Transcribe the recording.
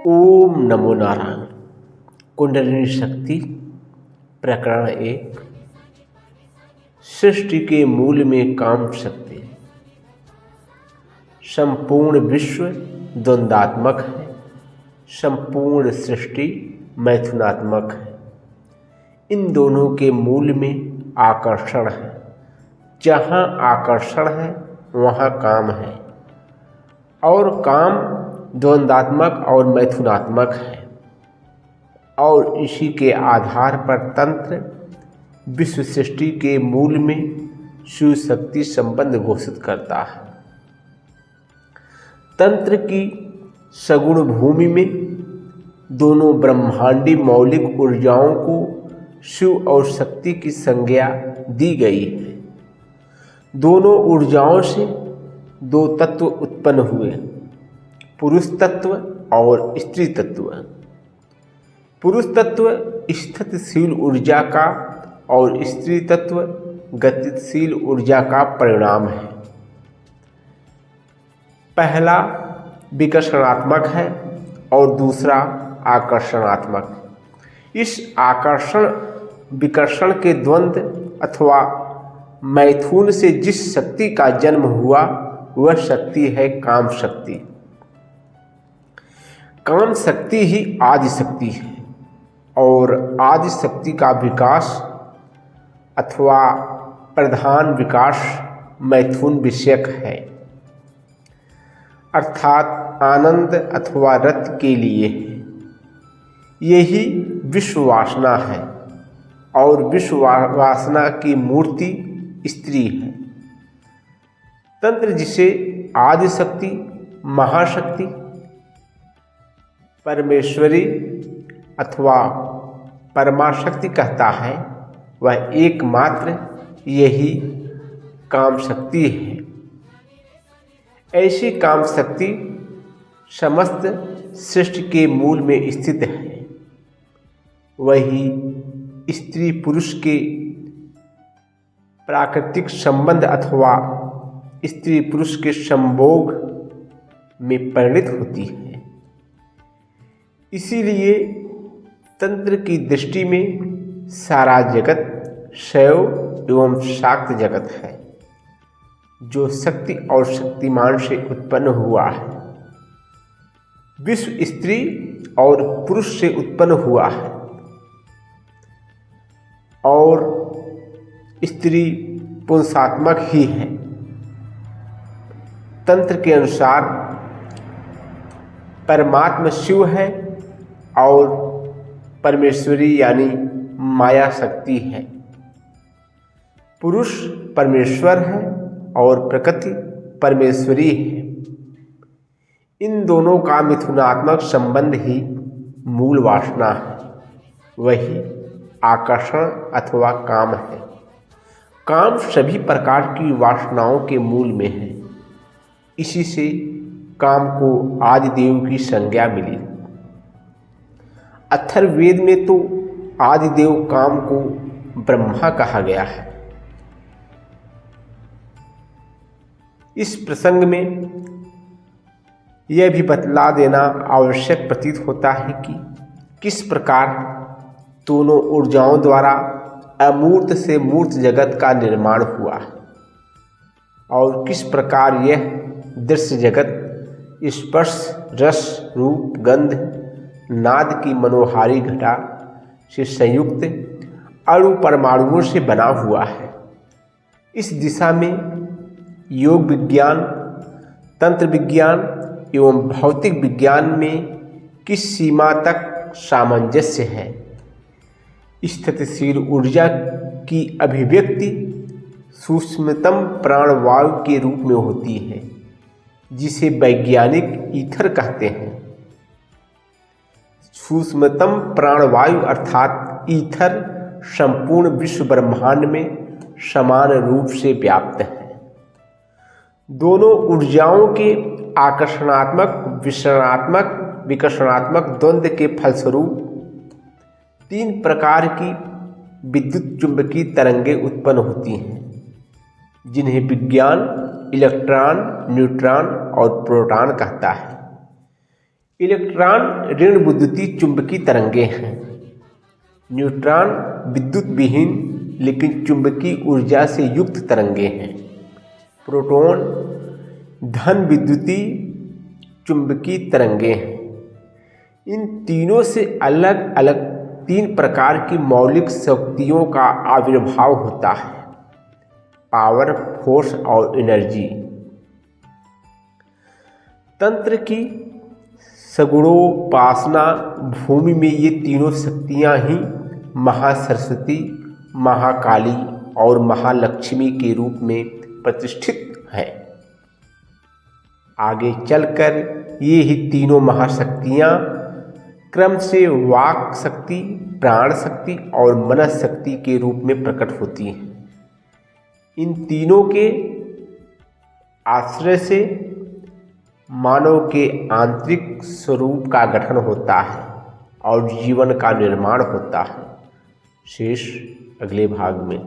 ओम नमो नारायण। कुंडलिनी शक्ति प्रकरण 1। सृष्टि के मूल में काम शक्ति। संपूर्ण विश्व द्वंद्वात्मक है, संपूर्ण सृष्टि मैथुनात्मक है। इन दोनों के मूल में आकर्षण है। जहाँ आकर्षण है वहाँ काम है, और काम द्वंद्वात्मक और मैथुनात्मक है। और इसी के आधार पर तंत्र विश्व सृष्टि के मूल में शिव शक्ति संबंध घोषित करता है। तंत्र की सगुण भूमि में दोनों ब्रह्मांडी मौलिक ऊर्जाओं को शिव और शक्ति की संज्ञा दी गई है। दोनों ऊर्जाओं से दो तत्व उत्पन्न हुए, पुरुष तत्व और स्त्री तत्व। पुरुष तत्व स्थितिशील ऊर्जा का और स्त्री तत्व गतिशील ऊर्जा का परिणाम है। पहला विकर्षणात्मक है और दूसरा आकर्षणात्मक। इस आकर्षण विकर्षण के द्वंद्व अथवा मैथुन से जिस शक्ति का जन्म हुआ वह शक्ति है काम शक्ति। काम शक्ति ही आदि शक्ति है, और आदि शक्ति का विकास अथवा प्रधान विकास मैथुन विषयक है, अर्थात आनंद अथवा रत के लिए है। यही विश्व वासना है, और विश्व वासना की मूर्ति स्त्री है। तंत्र जिसे आदि शक्ति, महाशक्ति, परमेश्वरी अथवा परमाशक्ति कहता है, वह एकमात्र यही काम शक्ति है। ऐसी काम शक्ति समस्त सृष्टि के मूल में स्थित है। वही स्त्री पुरुष के प्राकृतिक संबंध अथवा स्त्री पुरुष के संभोग में परिणित होती है। इसीलिए तंत्र की दृष्टि में सारा जगत शैव एवं शाक्त जगत है, जो शक्ति और शक्तिमान से उत्पन्न हुआ है। विश्व स्त्री और पुरुष से उत्पन्न हुआ है, और स्त्री पुंसात्मक ही है। तंत्र के अनुसार परमात्मा शिव है और परमेश्वरी यानी माया शक्ति है। पुरुष परमेश्वर है और प्रकृति परमेश्वरी है। इन दोनों का मिथुनात्मक संबंध ही मूल वासना है, वही आकर्षण अथवा काम है। काम सभी प्रकार की वासनाओं के मूल में है। इसी से काम को आदिदेव की संज्ञा मिली। अथर्ववेद में तो आदिदेव काम को ब्रह्मा कहा गया है। इस प्रसंग में यह भी बतला देना आवश्यक प्रतीत होता है कि किस प्रकार दोनों ऊर्जाओं द्वारा अमूर्त से मूर्त जगत का निर्माण हुआ, और किस प्रकार यह दृश्य जगत स्पर्श, रस, रूप, गंध, नाद की मनोहारी घटा से संयुक्त अणु परमाणुओं से बना हुआ है। इस दिशा में योग विज्ञान, तंत्र विज्ञान एवं भौतिक विज्ञान में किस सीमा तक सामंजस्य है। स्थितिशील ऊर्जा की अभिव्यक्ति सूक्ष्मतम प्राणवायु के रूप में होती है, जिसे वैज्ञानिक ईथर कहते हैं। सूक्ष्मतम प्राणवायु अर्थात ईथर संपूर्ण विश्व ब्रह्मांड में समान रूप से व्याप्त है। दोनों ऊर्जाओं के आकर्षणात्मक, विकर्षणात्मक द्वंद्व के फलस्वरूप 3 प्रकार की विद्युत चुंबकीय तरंगें उत्पन्न होती हैं, जिन्हें विज्ञान इलेक्ट्रॉन, न्यूट्रॉन और प्रोटॉन कहता है। इलेक्ट्रॉन ऋण विद्युतीय चुंबकीय तरंगे हैं। न्यूट्रॉन विद्युत विहीन लेकिन चुंबकीय ऊर्जा से युक्त तरंगे हैं। प्रोटॉन धन विद्युतीय चुंबकीय तरंगे हैं। इन तीनों से अलग अलग 3 प्रकार की मौलिक शक्तियों का आविर्भाव होता है, पावर, फोर्स और एनर्जी। तंत्र की सगुणोपासना भूमि में ये तीनों शक्तियाँ ही महासरस्वती, महाकाली और महालक्ष्मी के रूप में प्रतिष्ठित हैं। आगे चलकर ये ही तीनों महाशक्तियाँ क्रम से वाक शक्ति, प्राण शक्ति और मनस शक्ति के रूप में प्रकट होती हैं। इन तीनों के आश्रय से मानव के आंतरिक स्वरूप का गठन होता है और जीवन का निर्माण होता है। शेष अगले भाग में।